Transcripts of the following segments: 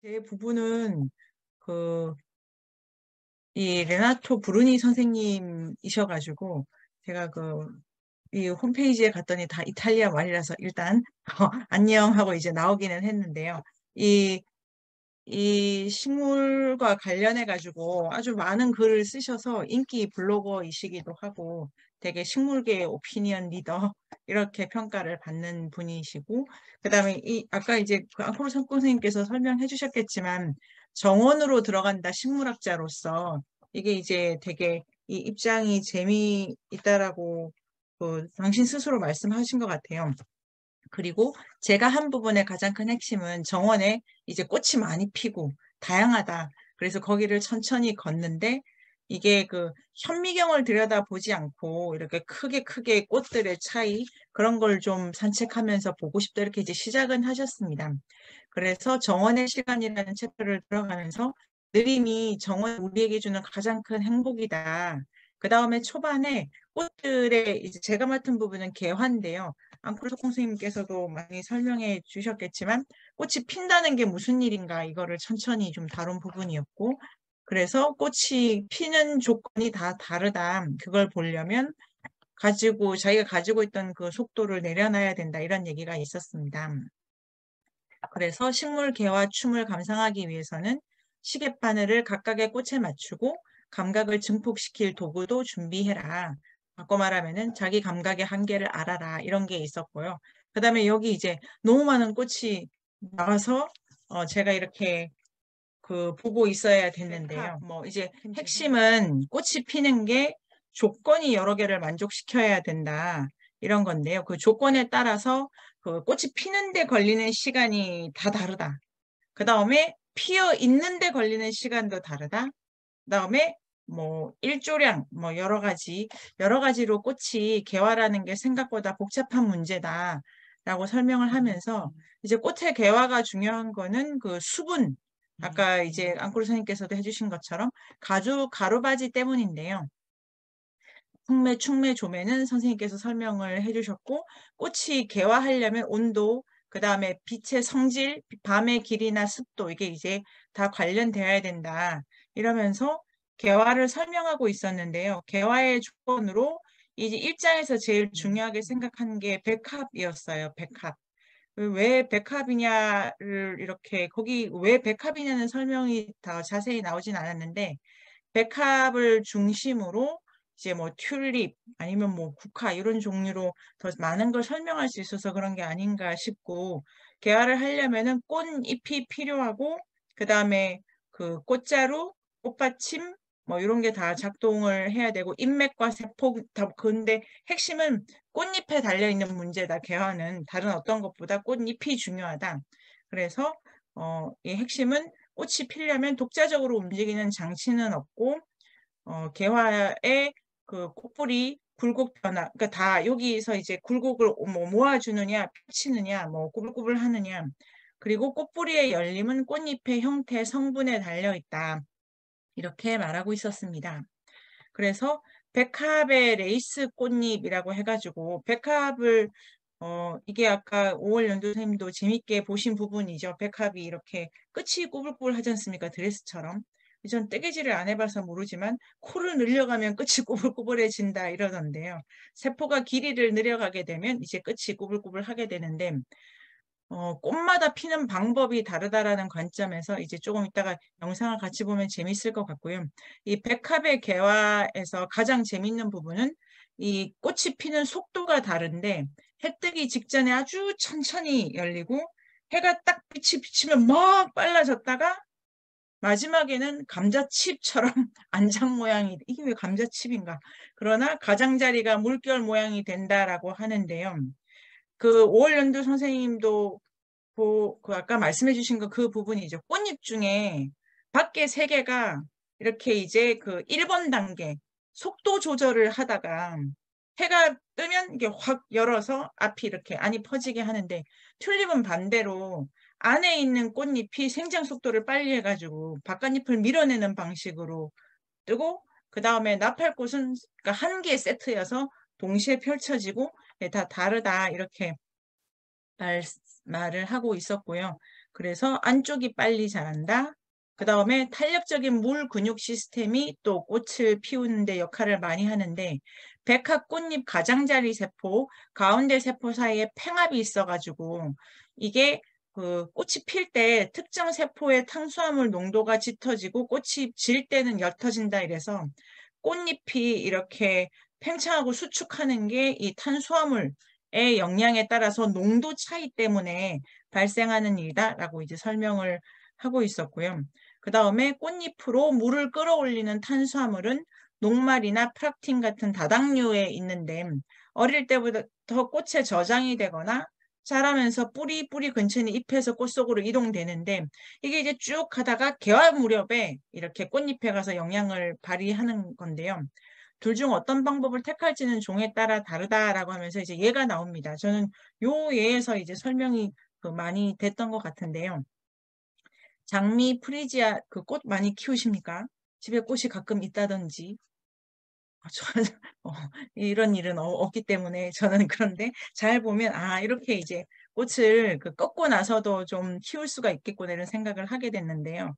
제 부부는 그 이 레나토 브루니 선생님이셔가지고 제가 이 홈페이지에 갔더니 다 이탈리아 말이라서 일단 안녕 하고 이제 나오기는 했는데요. 이 이 식물과 관련해 가지고 아주 많은 글을 쓰셔서 인기 블로거이시기도 하고 되게 식물계 오피니언 리더 이렇게 평가를 받는 분이시고, 그다음에 이 아까 이제 그 앙코르 선생님께서 설명해 주셨겠지만 정원으로 들어간다 식물학자로서 이게 이제 되게 이 입장이 재미있다라고 당신 스스로 말씀하신 것 같아요. 그리고 제가 한 부분의 가장 큰 핵심은 정원에 이제 꽃이 많이 피고 다양하다. 그래서 거기를 천천히 걷는데 이게 현미경을 들여다보지 않고 이렇게 크게 크게 꽃들의 차이 그런 걸 좀 산책하면서 보고 싶다 이렇게 이제 시작은 하셨습니다. 그래서 정원의 시간이라는 챕터를 들어가면서 느림이 정원 우리에게 주는 가장 큰 행복이다. 그 다음에 초반에 꽃들의 이제 제가 맡은 부분은 개화인데요. 앙코르 선생님께서도 많이 설명해 주셨겠지만 꽃이 핀다는 게 무슨 일인가 이거를 천천히 좀 다룬 부분이었고, 그래서 꽃이 피는 조건이 다 다르다. 그걸 보려면 자기가 가지고 있던 그 속도를 내려놔야 된다. 이런 얘기가 있었습니다. 그래서 식물 개화 춤을 감상하기 위해서는 시계바늘을 각각의 꽃에 맞추고 감각을 증폭시킬 도구도 준비해라. 바꿔 말하면은 자기 감각의 한계를 알아라. 이런 게 있었고요. 그 다음에 여기 이제 너무 많은 꽃이 나와서 제가 이렇게 보고 있어야 됐는데요. 뭐 이제 핵심은 꽃이 피는 게 조건이 여러 개를 만족시켜야 된다. 이런 건데요. 그 조건에 따라서 그 꽃이 피는데 걸리는 시간이 다 다르다. 그 다음에 피어 있는데 걸리는 시간도 다르다. 그 다음에 뭐 일조량, 뭐 여러 가지로 꽃이 개화라는 게 생각보다 복잡한 문제다라고 설명을 하면서 이제 꽃의 개화가 중요한 거는 그 수분, 아까 이제 앙코르 선생님께서도 해주신 것처럼 가루바지 때문인데요. 흑매, 충매, 조매는 선생님께서 설명을 해주셨고, 꽃이 개화하려면 온도, 그 다음에 빛의 성질, 밤의 길이나 습도, 이게 이제 다 관련되어야 된다. 이러면서 개화를 설명하고 있었는데요. 개화의 조건으로 이제 일장에서 제일 중요하게 생각한 게 백합이었어요. 백합. 왜 백합이냐를 이렇게, 거기 왜 백합이냐는 설명이 더 자세히 나오진 않았는데, 백합을 중심으로 이제 뭐 튤립 아니면 뭐 국화 이런 종류로 더 많은 걸 설명할 수 있어서 그런 게 아닌가 싶고, 개화를 하려면은 꽃잎이 필요하고 그 다음에 그 꽃자루, 꽃받침 뭐 이런 게 다 작동을 해야 되고 인맥과 세포 다. 근데 핵심은 꽃잎에 달려 있는 문제다. 개화는 다른 어떤 것보다 꽃잎이 중요하다. 그래서 이 핵심은 꽃이 피려면 독자적으로 움직이는 장치는 없고 개화의 그 꽃뿌리 굴곡 변화, 그러니까 다 여기서 이제 굴곡을 뭐 모아주느냐, 펼치느냐, 뭐 꾸불꾸불 하느냐, 그리고 꽃뿌리의 열림은 꽃잎의 형태, 성분에 달려 있다. 이렇게 말하고 있었습니다. 그래서 백합의 레이스 꽃잎이라고 해가지고 백합을 이게 아까 5월 연두 선생님도 재밌게 보신 부분이죠. 백합이 이렇게 끝이 꾸불꾸불 하지 않습니까? 드레스처럼. 전 뜨개질을 안 해봐서 모르지만 코를 늘려가면 끝이 꾸불꾸불해진다 이러던데요. 세포가 길이를 늘려가게 되면 이제 끝이 꾸불꾸불 하게 되는데 꽃마다 피는 방법이 다르다라는 관점에서 이제 조금 이따가 영상을 같이 보면 재밌을 것 같고요. 이 백합의 개화에서 가장 재밌는 부분은 이 꽃이 피는 속도가 다른데 해 뜨기 직전에 아주 천천히 열리고 해가 딱 빛이 비치면 막 빨라졌다가 마지막에는 감자칩처럼 안장 모양이, 이게 왜 감자칩인가? 그러나 가장자리가 물결 모양이 된다라고 하는데요. 그 오월연두 선생님도 그 아까 말씀해 주신 그 부분이죠. 꽃잎 중에 밖에 세 개가 이렇게 이제 그 1번 단계 속도 조절을 하다가 해가 뜨면 이게 확 열어서 앞이 이렇게 안이 퍼지게 하는데, 튤립은 반대로 안에 있는 꽃잎이 생장 속도를 빨리 해가지고 바깥잎을 밀어내는 방식으로 뜨고, 그 다음에 나팔꽃은 그러니까 한 개의 세트여서 동시에 펼쳐지고 다 다르다 이렇게 말을 하고 있었고요. 그래서 안쪽이 빨리 자란다. 그 다음에 탄력적인 물 근육 시스템이 또 꽃을 피우는 데 역할을 많이 하는데, 백합 꽃잎 가장자리 세포, 가운데 세포 사이에 팽합이 있어가지고 이게 그 꽃이 필 때 특정 세포의 탄수화물 농도가 짙어지고 꽃이 질 때는 옅어진다 이래서 꽃잎이 이렇게 팽창하고 수축하는 게 이 탄수화물의 영향에 따라서 농도 차이 때문에 발생하는 일이다라고 이제 설명을 하고 있었고요. 그 다음에 꽃잎으로 물을 끌어올리는 탄수화물은 녹말이나 프락틴 같은 다당류에 있는데 어릴 때부터 꽃에 저장이 되거나 자라면서 뿌리 근처는 잎에서 꽃 속으로 이동되는데 이게 이제 쭉 가다가 개화 무렵에 이렇게 꽃잎에 가서 영향을 발휘하는 건데요. 둘 중 어떤 방법을 택할지는 종에 따라 다르다라고 하면서 이제 예가 나옵니다. 저는 요 예에서 이제 설명이 많이 됐던 것 같은데요. 장미, 프리지아 그 꽃 많이 키우십니까? 집에 꽃이 가끔 있다든지. 저는 이런 일은 없기 때문에 저는 그런데 잘 보면 이렇게 이제 꽃을 꺾고 나서도 좀 키울 수가 있겠구나 이런 생각을 하게 됐는데요.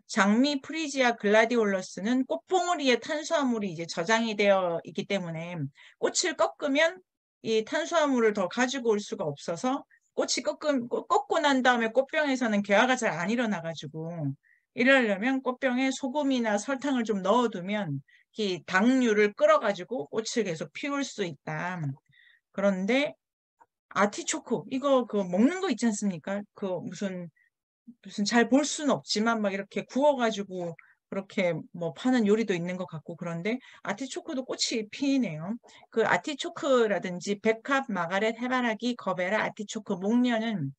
장미 프리지아 글라디올러스는 꽃봉오리에 탄수화물이 이제 저장이 되어 있기 때문에 꽃을 꺾으면 이 탄수화물을 더 가지고 올 수가 없어서 꽃이 꺾고 난 다음에 꽃병에서는 개화가 잘 안 일어나가지고 이러려면 꽃병에 소금이나 설탕을 좀 넣어두면 이 당류를 끌어가지고 꽃을 계속 피울 수 있다. 그런데 아티초크 이거 먹는 거 있지 않습니까? 무슨 잘 볼 수는 없지만 막 이렇게 구워가지고 그렇게 뭐 파는 요리도 있는 것 같고 그런데 아티초크도 꽃이 피네요. 그 아티초크라든지 백합, 마가렛, 해바라기, 거베라, 아티초크, 목련은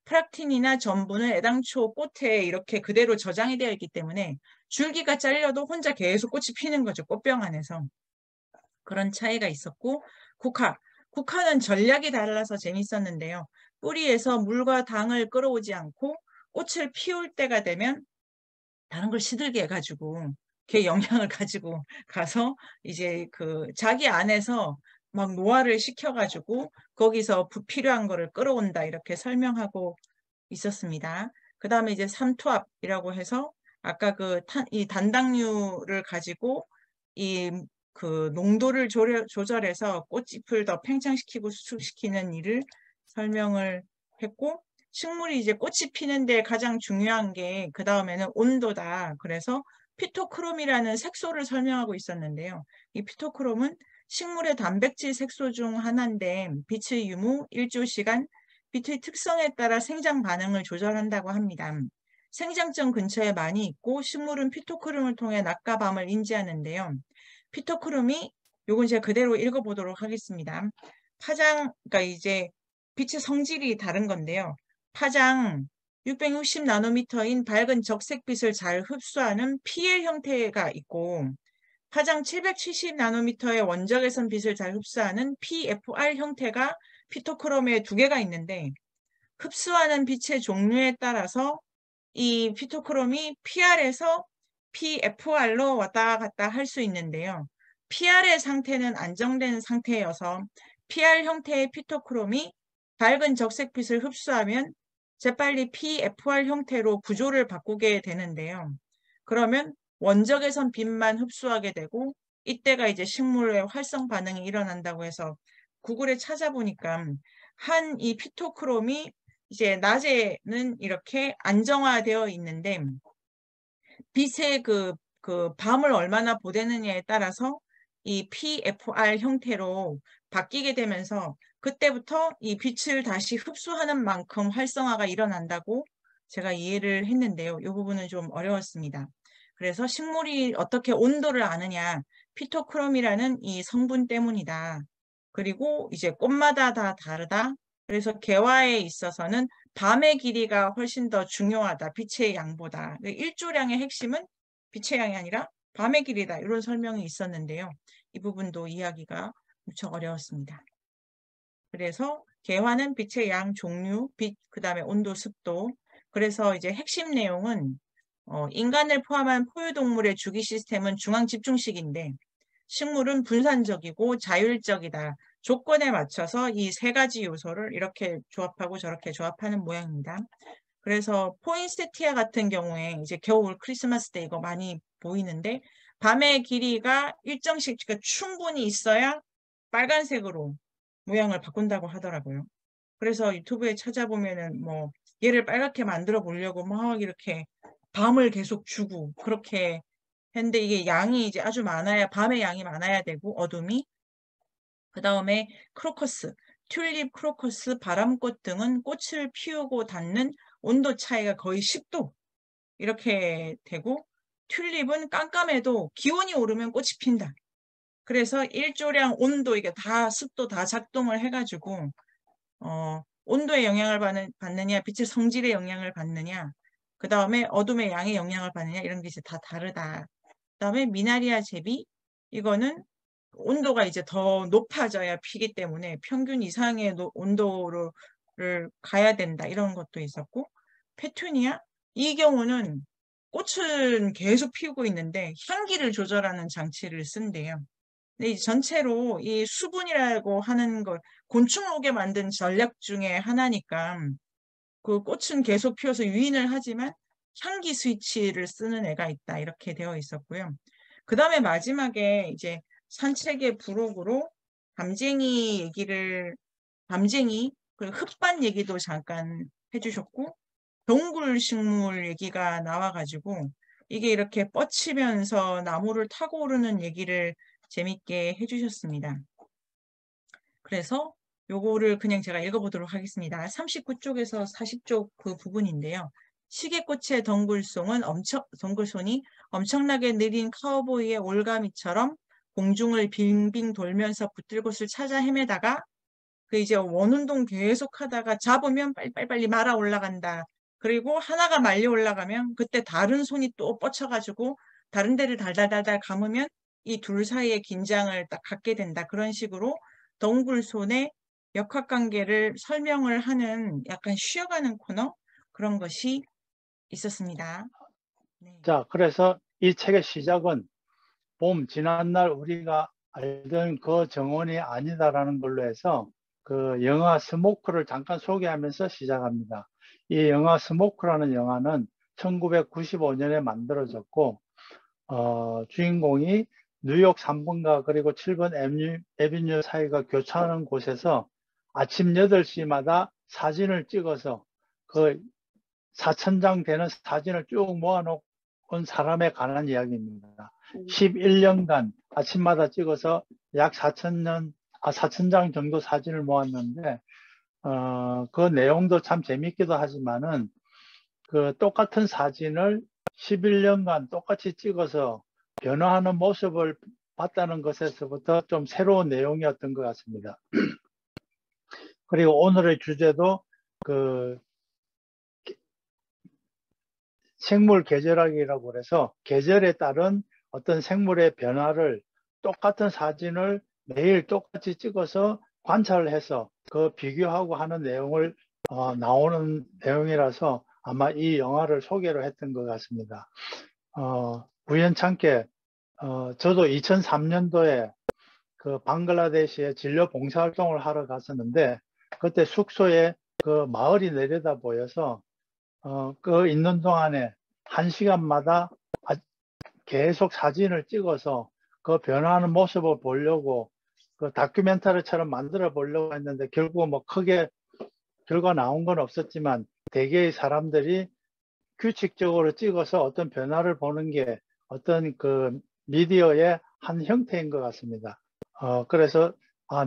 프락틴이나 전분은 애당초 꽃에 이렇게 그대로 저장이 되어 있기 때문에 줄기가 잘려도 혼자 계속 꽃이 피는 거죠. 꽃병 안에서. 그런 차이가 있었고 국화는 전략이 달라서 재밌었는데요. 뿌리에서 물과 당을 끌어오지 않고 꽃을 피울 때가 되면 다른 걸 시들게 해가지고 걔 영향을 가지고 가서 이제 자기 안에서 막 노화를 시켜가지고 거기서 불필요한 거를 끌어온다 이렇게 설명하고 있었습니다. 그 다음에 이제 삼투압이라고 해서 아까 이 단당류를 가지고 이 농도를 조절해서 꽃잎을 더 팽창시키고 수축시키는 일을 설명을 했고 식물이 이제 꽃이 피는데 가장 중요한 게 그 다음에는 온도다. 그래서 피토크롬이라는 색소를 설명하고 있었는데요. 이 피토크롬은 식물의 단백질 색소 중 하나인데 빛의 유무, 일조시간, 빛의 특성에 따라 생장 반응을 조절한다고 합니다. 생장점 근처에 많이 있고 식물은 피토크롬을 통해 낮과 밤을 인지하는데요. 피토크롬이 요건 제가 그대로 읽어보도록 하겠습니다. 그러니까 이제 빛의 성질이 다른 건데요. 파장 660 나노미터인 밝은 적색빛을 잘 흡수하는 PL 형태가 있고 파장 770 나노미터의 원적외선 빛을 잘 흡수하는 PFR 형태가 피토크롬에 두 개가 있는데 흡수하는 빛의 종류에 따라서 이 피토크롬이 PR에서 PFR로 왔다 갔다 할 수 있는데요. PR의 상태는 안정된 상태여서 PR 형태의 피토크롬이 밝은 적색빛을 흡수하면 재빨리 PFR 형태로 구조를 바꾸게 되는데요. 그러면 원적외선 빛만 흡수하게 되고 이때가 이제 식물의 활성 반응이 일어난다고 해서 구글에 찾아보니까 한 이 피토크롬이 이제 낮에는 이렇게 안정화되어 있는데 빛의 밤을 얼마나 보내느냐에 따라서 이 PFR 형태로 바뀌게 되면서 그때부터 이 빛을 다시 흡수하는 만큼 활성화가 일어난다고 제가 이해를 했는데요. 이 부분은 좀 어려웠습니다. 그래서 식물이 어떻게 온도를 아느냐, 피토크롬이라는 이 성분 때문이다. 그리고 이제 꽃마다 다 다르다. 그래서 개화에 있어서는 밤의 길이가 훨씬 더 중요하다. 빛의 양보다. 일조량의 핵심은 빛의 양이 아니라 밤의 길이다. 이런 설명이 있었는데요. 이 부분도 이해하기가 무척 어려웠습니다. 그래서 개화는 빛의 양, 종류, 빛, 그 다음에 온도, 습도. 그래서 이제 핵심 내용은 인간을 포함한 포유동물의 주기 시스템은 중앙 집중식인데 식물은 분산적이고 자율적이다. 조건에 맞춰서 이 세 가지 요소를 이렇게 조합하고 저렇게 조합하는 모양입니다. 그래서 포인세티아 같은 경우에 이제 겨울 크리스마스 때 이거 많이 보이는데 밤의 길이가 일정씩 그러니까 충분히 있어야 빨간색으로 모양을 바꾼다고 하더라고요. 그래서 유튜브에 찾아보면은 뭐 얘를 빨갛게 만들어 보려고 막 이렇게 밤을 계속 주고 그렇게 했는데 이게 양이 이제 아주 많아야 밤에 양이 많아야 되고 어둠이 그 다음에 크로커스, 튤립, 크로커스, 바람꽃 등은 꽃을 피우고 닫는 온도 차이가 거의 10도 이렇게 되고 튤립은 깜깜해도 기온이 오르면 꽃이 핀다. 그래서 일조량, 온도 이게 다 습도 다 작동을 해가지고 온도의 영향을 받느냐, 빛의 성질의 영향을 받느냐, 그 다음에 어둠의 양의 영향을 받느냐 이런 게 이제 다 다르다. 그 다음에 미나리아 제비 이거는 온도가 이제 더 높아져야 피기 때문에 평균 이상의 온도를 가야 된다. 이런 것도 있었고, 페투니아? 이 경우는 꽃은 계속 피우고 있는데 향기를 조절하는 장치를 쓴대요. 근데 이 전체로 이 수분이라고 하는 걸 곤충을 오게 만든 전략 중에 하나니까 그 꽃은 계속 피워서 유인을 하지만 향기 스위치를 쓰는 애가 있다. 이렇게 되어 있었고요. 그 다음에 마지막에 이제 산책의 부록으로 밤쟁이, 그리고 흙밭 얘기도 잠깐 해주셨고, 동굴식물 얘기가 나와가지고, 이게 이렇게 뻗치면서 나무를 타고 오르는 얘기를 재밌게 해주셨습니다. 그래서 요거를 그냥 제가 읽어보도록 하겠습니다. 39쪽에서 40쪽 그 부분인데요. 시계꽃의 덩굴손이 엄청나게 느린 카우보이의 올가미처럼 공중을 빙빙 돌면서 붙들 곳을 찾아 헤매다가 그 이제 원운동 계속 하다가 잡으면 빨리빨리 말아 올라간다. 그리고 하나가 말려 올라가면 그때 다른 손이 또 뻗쳐가지고 다른 데를 달달달달 감으면 이 둘 사이의 긴장을 딱 갖게 된다. 그런 식으로 덩굴손의 역학관계를 설명을 하는 약간 쉬어가는 코너 그런 것이 있었습니다. 네. 자, 그래서 이 책의 시작은 봄, 지난날 우리가 알던 그 정원이 아니다라는 걸로 해서 그 영화 스모크를 잠깐 소개하면서 시작합니다. 이 영화 스모크라는 영화는 1995년에 만들어졌고, 주인공이 뉴욕 3번가 그리고 7번 에비뉴 사이가 교차하는 곳에서 아침 8시마다 사진을 찍어서 그 4,000장 되는 사진을 쭉 모아놓은 사람에 관한 이야기입니다. 11년간 아침마다 찍어서 약 4,000장 정도 사진을 모았는데, 그 내용도 참 재밌기도 하지만은, 그 똑같은 사진을 11년간 똑같이 찍어서 변화하는 모습을 봤다는 것에서부터 좀 새로운 내용이었던 것 같습니다. 그리고 오늘의 주제도 그 생물 계절학이라고 해서 계절에 따른 어떤 생물의 변화를 똑같은 사진을 매일 똑같이 찍어서 관찰을 해서 그 비교하고 하는 내용을 나오는 내용이라서 아마 이 영화를 소개로 했던 것 같습니다. 우연찮게 저도 2003년도에 그 방글라데시에 진료 봉사활동을 하러 갔었는데 그때 숙소에 그 마을이 내려다 보여서 그 있는 동안에 1시간마다 계속 사진을 찍어서 그 변화하는 모습을 보려고 그 다큐멘터리처럼 만들어 보려고 했는데 결국 뭐 크게 결과 나온 건 없었지만 대개의 사람들이 규칙적으로 찍어서 어떤 변화를 보는 게 어떤 그 미디어의 한 형태인 것 같습니다. 그래서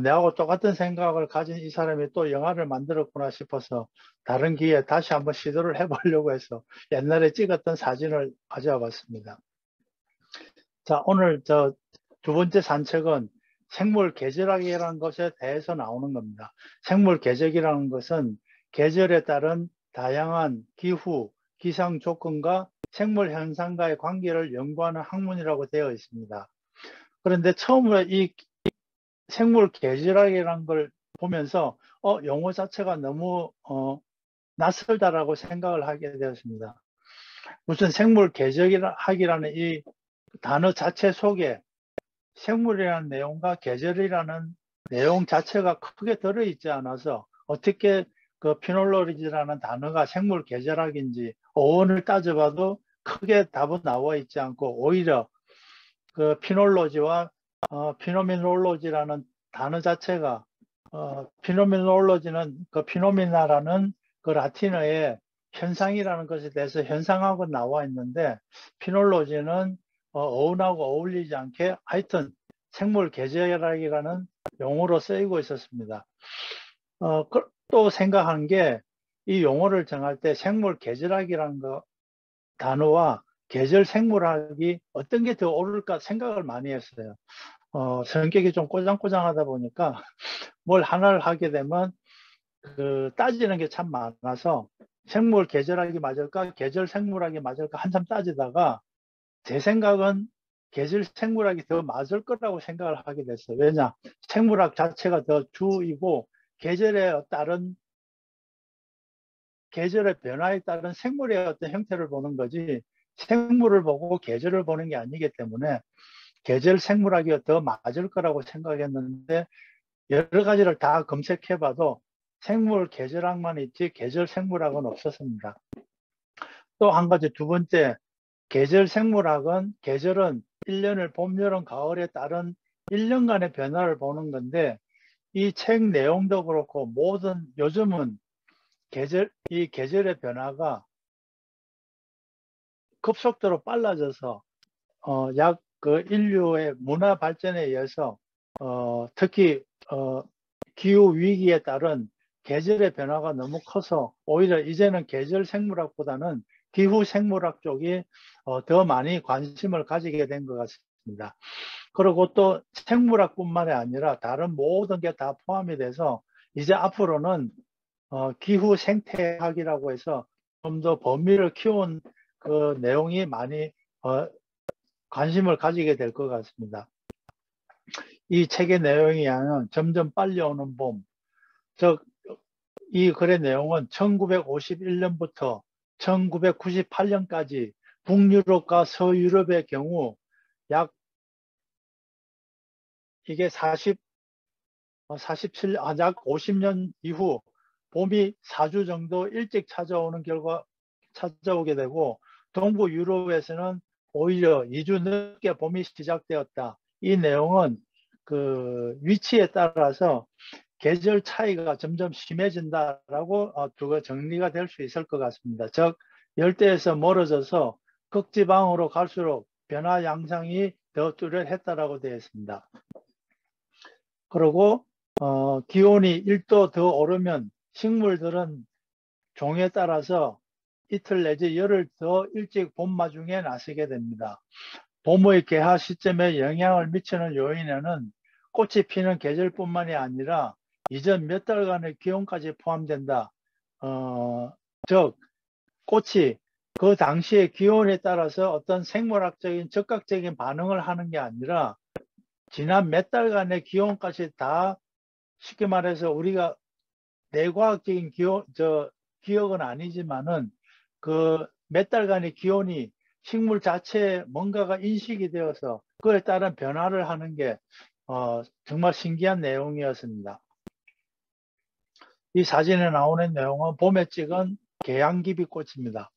내하고 똑같은 생각을 가진 이 사람이 또 영화를 만들었구나 싶어서 다른 기회에 다시 한번 시도를 해보려고 해서 옛날에 찍었던 사진을 가져와 봤습니다. 자, 오늘 저 두 번째 산책은 생물 계절학이라는 것에 대해서 나오는 겁니다. 생물 계절이라는 것은 계절에 따른 다양한 기후, 기상 조건과 생물 현상과의 관계를 연구하는 학문이라고 되어 있습니다. 그런데 처음으로 이 생물 계절학이라는 걸 보면서 용어 자체가 너무 낯설다라고 생각을 하게 되었습니다. 무슨 생물 계절학이라는 이 단어 자체 속에 생물이라는 내용과 계절이라는 내용 자체가 크게 들어있지 않아서 어떻게 그 피놀로지라는 단어가 생물 계절학인지 어원을 따져봐도 크게 답은 나와 있지 않고 오히려 그 피놀로지와 피노미놀로지라는 단어 자체가 피노미놀로지는 그 피노미나라는 그 라틴어의 현상이라는 것에 대해서 현상하고 나와 있는데 피놀로지는 어원하고 어울리지 않게 하여튼 생물 계절학이라는 용어로 쓰이고 있었습니다. 또 생각한 게 이 용어를 정할 때 생물 계절학이라는 단어와 계절 생물학이 어떤 게 더 옳을까 생각을 많이 했어요. 성격이 좀 꼬장꼬장하다 보니까 뭘 하나를 하게 되면 따지는 게 참 많아서 생물 계절학이 맞을까 계절 생물학이 맞을까 한참 따지다가 제 생각은 계절 생물학이 더 맞을 거라고 생각을 하게 됐어요. 왜냐? 생물학 자체가 더 주이고 계절에 따른 계절의 변화에 따른 생물의 어떤 형태를 보는 거지 생물을 보고 계절을 보는 게 아니기 때문에 계절 생물학이 더 맞을 거라고 생각했는데 여러 가지를 다 검색해봐도 생물 계절학만 있지 계절 생물학은 없었습니다. 또 한 가지 두 번째 계절 생물학은 계절은 1년을 봄, 여름, 가을에 따른 1년간의 변화를 보는 건데 이 책 내용도 그렇고 모든 요즘은 이 계절의 변화가 급속도로 빨라져서 약 그 인류의 문화 발전에 의해서 특히 기후 위기에 따른 계절의 변화가 너무 커서 오히려 이제는 계절 생물학보다는 기후 생물학 쪽이 더 많이 관심을 가지게 된 것 같습니다. 그리고 또 생물학뿐만이 아니라 다른 모든 게 다 포함이 돼서 이제 앞으로는 기후 생태학이라고 해서 좀 더 범위를 키운 그 내용이 많이 관심을 가지게 될 것 같습니다. 이 책의 내용이야는 점점 빨리 오는 봄, 즉 이 글의 내용은 1951년부터 1998년까지 북유럽과 서유럽의 경우 약 이게 약 50년 이후 봄이 4주 정도 일찍 찾아오게 되고 동부 유럽에서는 오히려 2주 늦게 봄이 시작되었다. 이 내용은 그 위치에 따라서 계절 차이가 점점 심해진다라고 정리가 될 수 있을 것 같습니다. 즉 열대에서 멀어져서 극지방으로 갈수록 변화 양상이 더 뚜렷했다라고 되어 있습니다. 그리고 기온이 1도 더 오르면 식물들은 종에 따라서 이틀 내지 열흘 더 일찍 봄마중에 나서게 됩니다. 봄의 개화 시점에 영향을 미치는 요인에는 꽃이 피는 계절뿐만이 아니라 이전 몇 달간의 기온까지 포함된다. 즉 꽃이 그 당시의 기온에 따라서 어떤 생물학적인 즉각적인 반응을 하는 게 아니라 지난 몇 달간의 기온까지 다 쉽게 말해서 우리가 내과학적인 기억은 아니지만은 그 몇 달간의 기온이 식물 자체에 뭔가가 인식이 되어서 그에 따른 변화를 하는 게 정말 신기한 내용이었습니다. 이 사진에 나오는 내용은 봄에 찍은 계양기비꽃입니다.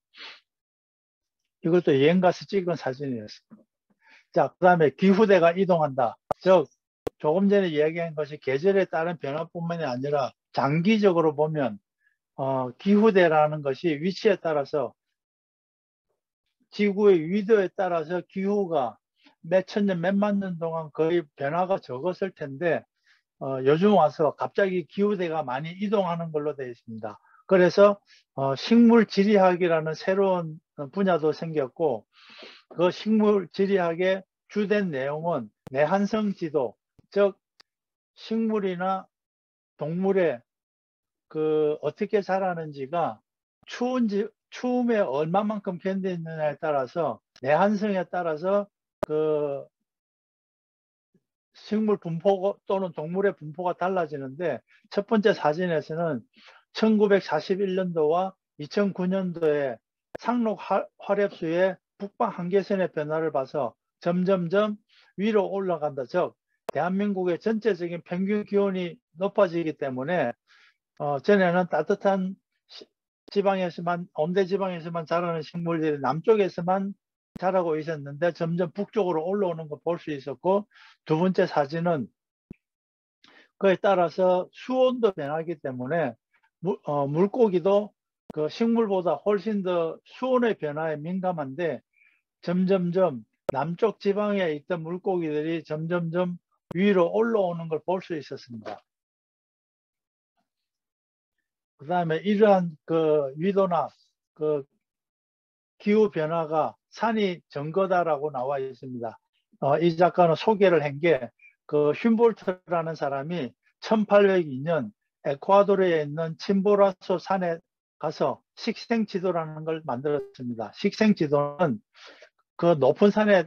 이것도 여행 가서 찍은 사진이었습니다. 자, 그 다음에 기후대가 이동한다. 즉 조금 전에 이야기한 것이 계절에 따른 변화뿐만이 아니라 장기적으로 보면 기후대라는 것이 위치에 따라서 지구의 위도에 따라서 기후가 몇 천 년, 몇만 년 동안 거의 변화가 적었을 텐데 요즘 와서 갑자기 기후대가 많이 이동하는 걸로 되어 있습니다. 그래서 식물지리학이라는 새로운 분야도 생겼고 그 식물지리학의 주된 내용은 내한성지도, 즉 식물이나 동물의 그 어떻게 자라는지가 추움에 얼마만큼 견디느냐에 따라서 내한성에 따라서 그 식물 분포 또는 동물의 분포가 달라지는데 첫 번째 사진에서는 1941년도와 2009년도에 상록 활엽수의 북방 한계선의 변화를 봐서 점점점 위로 올라간다. 즉 대한민국의 전체적인 평균 기온이 높아지기 때문에 전에는 따뜻한 지방에서만, 온대 지방에서만 자라는 식물들이 남쪽에서만 자라고 있었는데 점점 북쪽으로 올라오는 거 볼 수 있었고, 두 번째 사진은 그에 따라서 수온도 변하기 때문에 물고기도 그 식물보다 훨씬 더 수온의 변화에 민감한데, 점점점 남쪽 지방에 있던 물고기들이 점점점 위로 올라오는 걸 볼 수 있었습니다. 그 다음에 이러한 그 위도나 그 기후 변화가 산이 증거다라고 나와 있습니다. 이 작가는 소개를 한 게 그 슌볼트라는 사람이 1802년 에콰도르에 있는 침보라소 산에 가서 식생지도라는 걸 만들었습니다. 식생지도는 그 높은 산에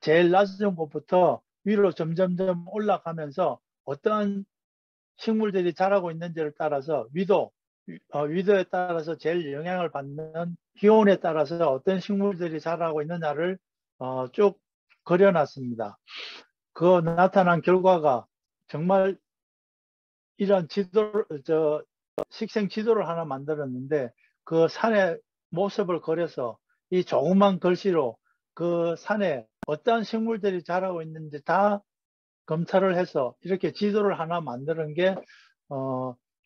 제일 낮은 곳부터 위로 점점점 올라가면서 어떠한 식물들이 자라고 있는지를 따라서 위도에 따라서 제일 영향을 받는 기온에 따라서 어떤 식물들이 자라고 있느냐를 쭉 그려놨습니다. 그 나타난 결과가 정말 이런 식생 지도를 하나 만들었는데, 그 산의 모습을 그려서 이 조그만 글씨로 그 산에 어떠한 식물들이 자라고 있는지 다 검사를 해서 이렇게 지도를 하나 만드는 게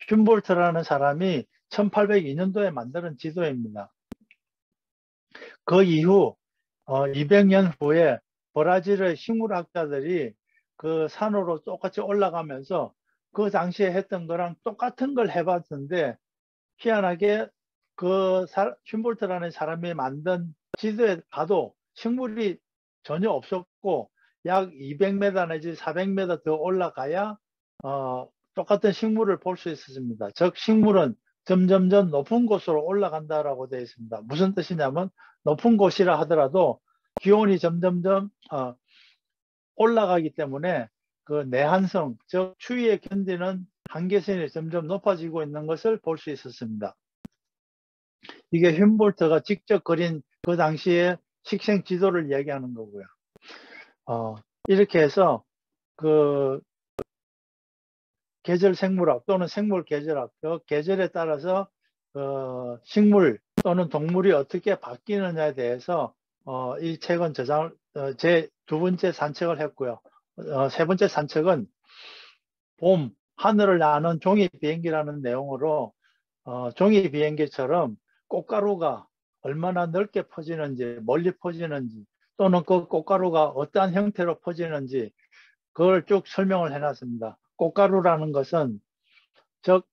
슌볼트라는 사람이 1802년도에 만드는 지도입니다. 그 이후 200년 후에 브라질의 식물학자들이 그 산으로 똑같이 올라가면서 그 당시에 했던 거랑 똑같은 걸 해봤는데, 희한하게 그 슌볼트라는 사람이 만든 지도에 가도 식물이 전혀 없었고, 약 200m 내지 400m 더 올라가야 똑같은 식물을 볼 수 있었습니다. 즉 식물은 점점점 높은 곳으로 올라간다라고 되어 있습니다. 무슨 뜻이냐면, 높은 곳이라 하더라도 기온이 점점점 올라가기 때문에 그 내한성, 즉 추위에 견디는 한계선이 점점 높아지고 있는 것을 볼 수 있었습니다. 이게 슌볼트가 직접 그린 그 당시의 식생 지도를 이야기하는 거고요. 이렇게 해서 그 계절 생물학 또는 생물 계절학, 그 계절에 따라서 식물 또는 동물이 어떻게 바뀌느냐에 대해서 이 책은 제 두 번째 산책을 했고요. 세 번째 산책은 봄, 하늘을 나는 종이 비행기라는 내용으로 종이 비행기처럼 꽃가루가 얼마나 넓게 퍼지는지, 멀리 퍼지는지, 또는 그 꽃가루가 어떠한 형태로 퍼지는지 그걸 쭉 설명을 해놨습니다. 꽃가루라는 것은 즉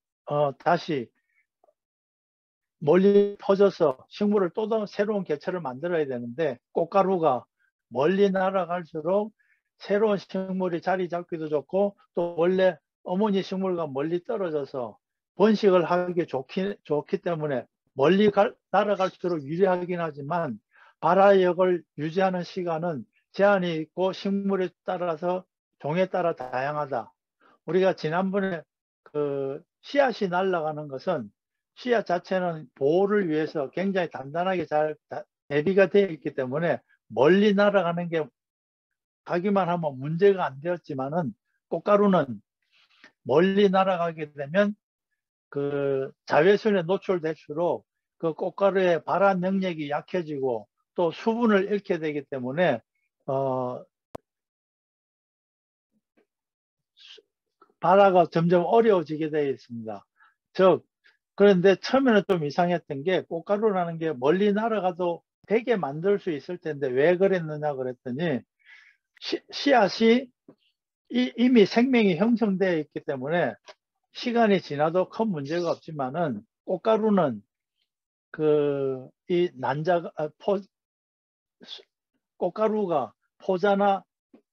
다시 멀리 퍼져서 식물을 또 새로운 개체를 만들어야 되는데, 꽃가루가 멀리 날아갈수록 새로운 식물이 자리 잡기도 좋고, 또 원래 어머니 식물과 멀리 떨어져서 번식을 하기 좋기 때문에 멀리 날아갈수록 유리하긴 하지만, 발화력을 유지하는 시간은 제한이 있고 식물에 따라서 종에 따라 다양하다. 우리가 지난번에 그 씨앗이 날아가는 것은 씨앗 자체는 보호를 위해서 굉장히 단단하게 잘 대비가 되어 있기 때문에 멀리 날아가는 게 가기만 하면 문제가 안 되었지만은, 꽃가루는 멀리 날아가게 되면 그 자외선에 노출될수록 그 꽃가루의 발화 능력이 약해지고 또 수분을 잃게 되기 때문에 발화가 점점 어려워지게 되어 있습니다. 즉 그런데 처음에는 좀 이상했던 게, 꽃가루라는 게 멀리 날아가도 되게 만들 수 있을 텐데 왜 그랬느냐 그랬더니, 씨앗이 이미 생명이 형성되어 있기 때문에 시간이 지나도 큰 문제가 없지만은, 꽃가루는 이 꽃가루가 포자나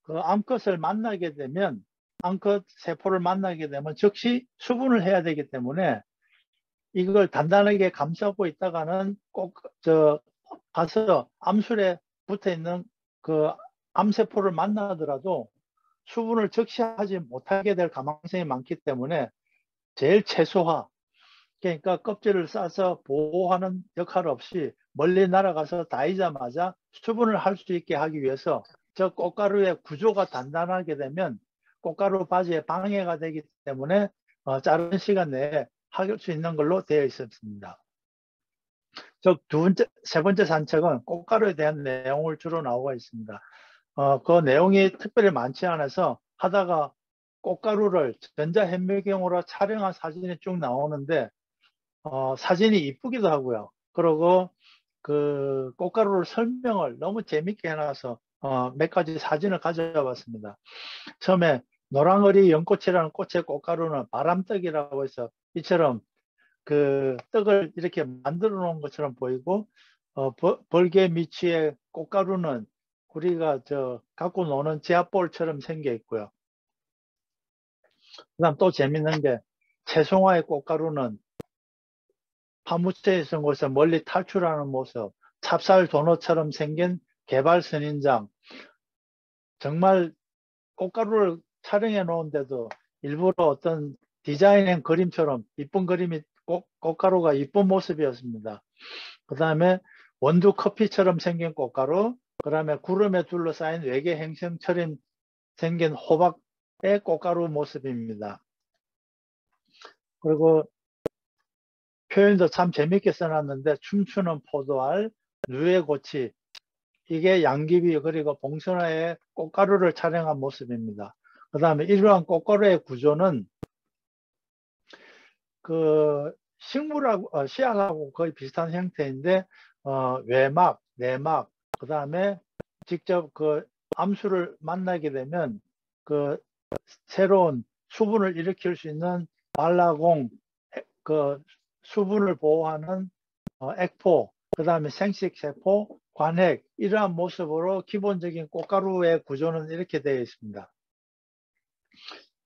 그 암컷을 만나게 되면, 암컷 세포를 만나게 되면 즉시 수분을 해야 되기 때문에 이걸 단단하게 감싸고 있다가는 꼭 가서 암술에 붙어 있는 그 암세포를 만나더라도 수분을 적시하지 못하게 될 가능성이 많기 때문에 제일 최소화, 그러니까 껍질을 싸서 보호하는 역할 없이 멀리 날아가서 닿이자마자 수분을 할 수 있게 하기 위해서 저 꽃가루의 구조가 단단하게 되면 꽃가루 바지에 방해가 되기 때문에 짧은 시간 내에 할 수 있는 걸로 되어 있었습니다. 세 번째 산책은 꽃가루에 대한 내용을 주로 나오고 있습니다. 그 내용이 특별히 많지 않아서 하다가 꽃가루를 전자현미경으로 촬영한 사진이 쭉 나오는데 사진이 이쁘기도 하고요. 그리고 그 꽃가루를 설명을 너무 재밌게 해놔서 몇 가지 사진을 가져와 봤습니다. 처음에 노랑어리 연꽃이라는 꽃의 꽃가루는 바람떡이라고 해서 이처럼 그 떡을 이렇게 만들어 놓은 것처럼 보이고 벌개 미치의 꽃가루는 우리가 갖고 노는 지압볼처럼 생겨 있고요. 그 다음 또 재밌는 게 채송화의 꽃가루는 파묻혀 있는 곳에서 멀리 탈출하는 모습, 찹쌀 도넛처럼 생긴 개발 선인장, 정말 꽃가루를 촬영해 놓은데도 일부러 어떤 디자인한 그림처럼 이쁜 그림이 꽃가루가 이쁜 모습이었습니다. 그 다음에 원두 커피처럼 생긴 꽃가루, 그 다음에 구름에 둘러싸인 외계 행성처럼 생긴 호박의 꽃가루 모습입니다. 그리고 표현도 참 재밌게 써놨는데 춤추는 포도알, 누에고치, 이게 양귀비 그리고 봉선화의 꽃가루를 촬영한 모습입니다. 그 다음에 이러한 꽃가루의 구조는 그 식물하고 씨앗하고 거의 비슷한 형태인데 외막, 내막, 그 다음에 직접 그 암수를 만나게 되면 그 새로운 수분을 일으킬 수 있는 발라공, 그 수분을 보호하는 액포, 그 다음에 생식세포, 관핵, 이러한 모습으로 기본적인 꽃가루의 구조는 이렇게 되어 있습니다.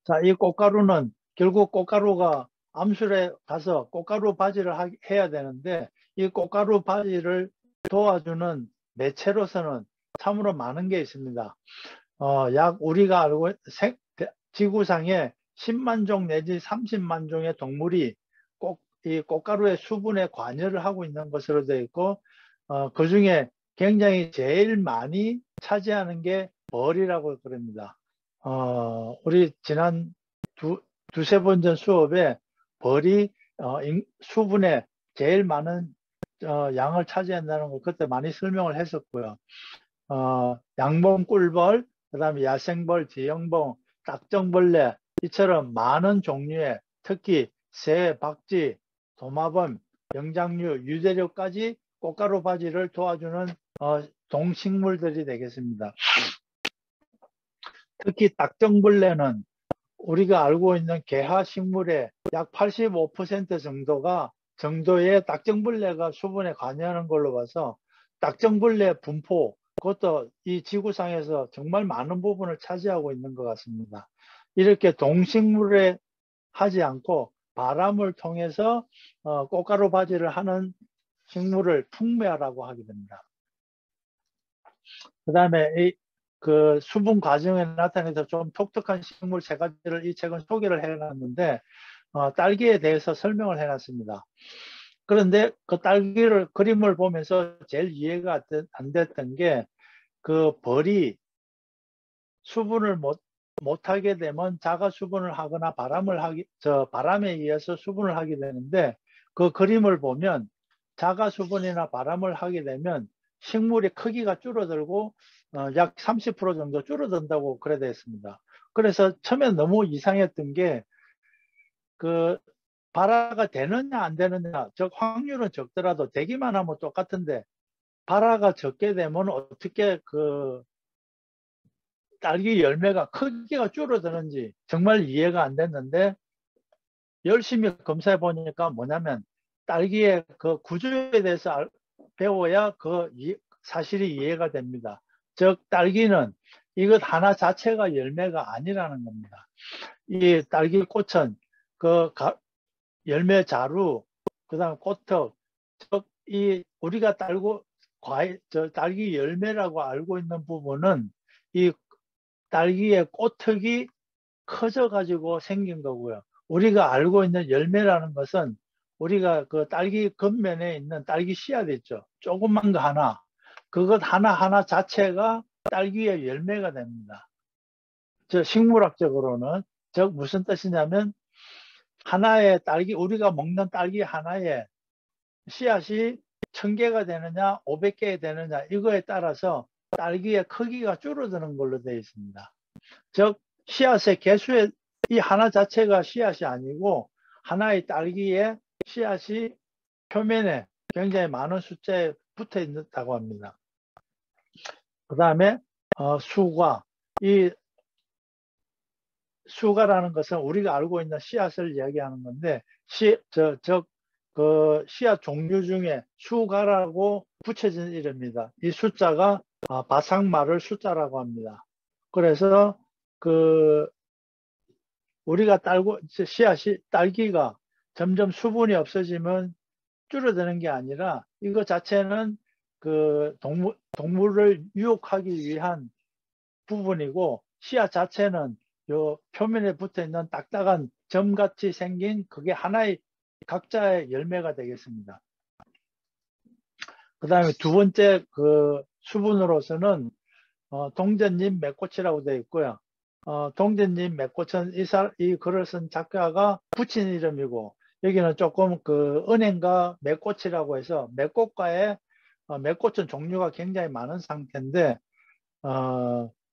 자, 이 꽃가루는 결국 꽃가루가 암술에 가서 꽃가루 바지를 해야 되는데 이 꽃가루 바지를 도와주는 매체로서는 참으로 많은 게 있습니다. 약 우리가 알고 지구상에 10만 종 내지 30만 종의 동물이 이 꽃가루의 수분에 관여를 하고 있는 것으로 되어 있고 그 중에 굉장히 제일 많이 차지하는 게 벌이라고 그럽니다. 우리 지난 두세 번 전 수업에 벌이 수분에 제일 많은 양을 차지한다는 걸 그때 많이 설명을 했었고요. 양봉 꿀벌, 그 다음에 야생벌, 지형봉, 딱정벌레 이처럼 많은 종류의 특히 새, 박쥐, 도마뱀, 영장류, 유재류까지 꽃가루 바지를 도와주는 동식물들이 되겠습니다. 특히 딱정벌레는 우리가 알고 있는 개화식물의 약 85% 정도의 딱정벌레가 수분에 관여하는 걸로 봐서 딱정벌레 분포, 그것도 이 지구상에서 정말 많은 부분을 차지하고 있는 것 같습니다. 이렇게 동식물에 하지 않고 바람을 통해서 꽃가루 바지를 하는 식물을 풍매화라고 하게 됩니다. 그 다음에 그 수분 과정에 나타내서 좀 독특한 식물 세 가지를 이 책은 소개를 해놨는데 딸기에 대해서 설명을 해놨습니다. 그런데 그 딸기를 그림을 보면서 제일 이해가 안 됐던 게 그 벌이 수분을 못하게 되면 자가 수분을 하거나 바람에 의해서 수분을 하게 되는데 그 그림을 보면 자가 수분이나 바람을 하게 되면 식물의 크기가 줄어들고 약 30% 정도 줄어든다고 그래 되어 있습니다. 그래서 처음에 너무 이상했던 게 그 발화가 되느냐 안 되느냐, 즉 확률은 적더라도 되기만 하면 똑같은데 발화가 적게 되면 어떻게 그 딸기 열매가 크기가 줄어드는지 정말 이해가 안 됐는데 열심히 검사해 보니까 뭐냐면 딸기의 그 구조에 대해서 배워야 그 사실이 이해가 됩니다. 즉 딸기는 이것 하나 자체가 열매가 아니라는 겁니다. 이 딸기 꽃은 그 열매 자루, 그 다음 꽃턱, 즉 이 우리가 딸기 열매라고 알고 있는 부분은 이 딸기의 꽃턱이 커져 가지고 생긴 거고요. 우리가 알고 있는 열매라는 것은 우리가 그 딸기 겉면에 있는 딸기 씨앗 있죠. 조그만 거 하나, 그것 하나하나 자체가 딸기의 열매가 됩니다. 저 식물학적으로는 즉 무슨 뜻이냐면 하나의 딸기, 우리가 먹는 딸기 하나에 씨앗이 1000개가 되느냐 500개 되느냐 이거에 따라서 딸기의 크기가 줄어드는 걸로 되어 있습니다. 즉 씨앗의 개수의 이 하나 자체가 씨앗이 아니고 하나의 딸기에 씨앗이 표면에 굉장히 많은 숫자에 붙어 있다고 합니다. 그 다음에 수가, 이 수가라는 것은 우리가 알고 있는 씨앗을 이야기하는 건데 그 씨앗 종류 중에 수가라고 붙여진 이름입니다. 이 숫자가 바삭마를 숫자라고 합니다. 그래서 그 우리가 딸기가 점점 수분이 없어지면 줄어드는 게 아니라 이거 자체는 그 동물을 유혹하기 위한 부분이고 씨앗 자체는 요 표면에 붙어 있는 딱딱한 점같이 생긴 그게 하나의 각자의 열매가 되겠습니다. 그 다음에 두 번째 그 수분으로서는 동전잎 맥꽃이라고 되어 있고요. 동전잎 맥꽃은 이 글을 쓴 작가가 붙인 이름이고 여기는 조금 그 은행가 맥꽃이라고 해서 맥꽃과의 맥꽃은 종류가 굉장히 많은 상태인데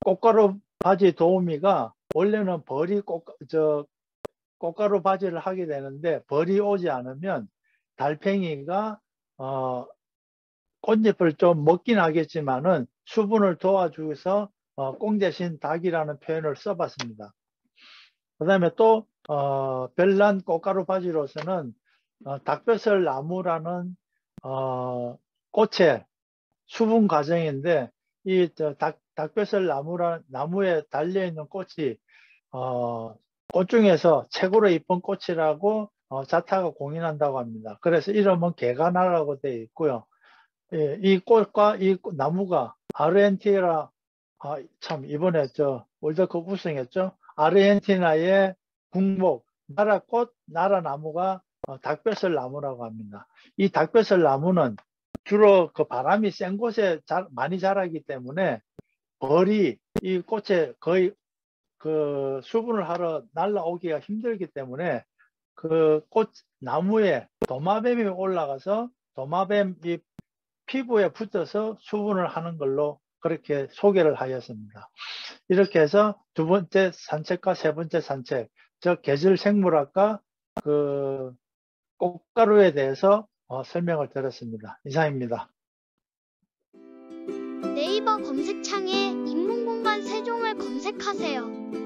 꽃가루 바지 도우미가 원래는 꽃가루 바지를 하게 되는데 벌이 오지 않으면 달팽이가 꽃잎을 좀 먹긴 하겠지만은 수분을 도와주어서 꽁 대신 닭이라는 표현을 써봤습니다. 그 다음에 또 별난 꽃가루 바지로서는 닭벼슬 나무라는 꽃의 수분 과정인데 이 닭벼슬 나무에 달려있는 꽃이 꽃 중에서 최고로 이쁜 꽃이라고 자타가 공인한다고 합니다. 그래서 이름은 개가나라고 되어 있고요. 예, 이 꽃과 이 나무가 아르헨티나, 참 이번에 월드컵 우승했죠. 아르헨티나의 국목 나라꽃 나라나무가 닭벼슬 나무라고 합니다. 이 닭벼슬 나무는 주로 그 바람이 센 곳에 많이 자라기 때문에 벌이 이 꽃에 거의 그 수분을 하러 날라오기가 힘들기 때문에 그 꽃 나무에 도마뱀이 올라가서 도마뱀 이 피부에 붙어서 수분을 하는 걸로 그렇게 소개를 하였습니다. 이렇게 해서 두 번째 산책과 세 번째 산책, 즉 계절 생물학과 그 꽃가루에 대해서 설명을 드렸습니다. 이상입니다. 네이버 검색창에 인문공간 세종을 검색하세요.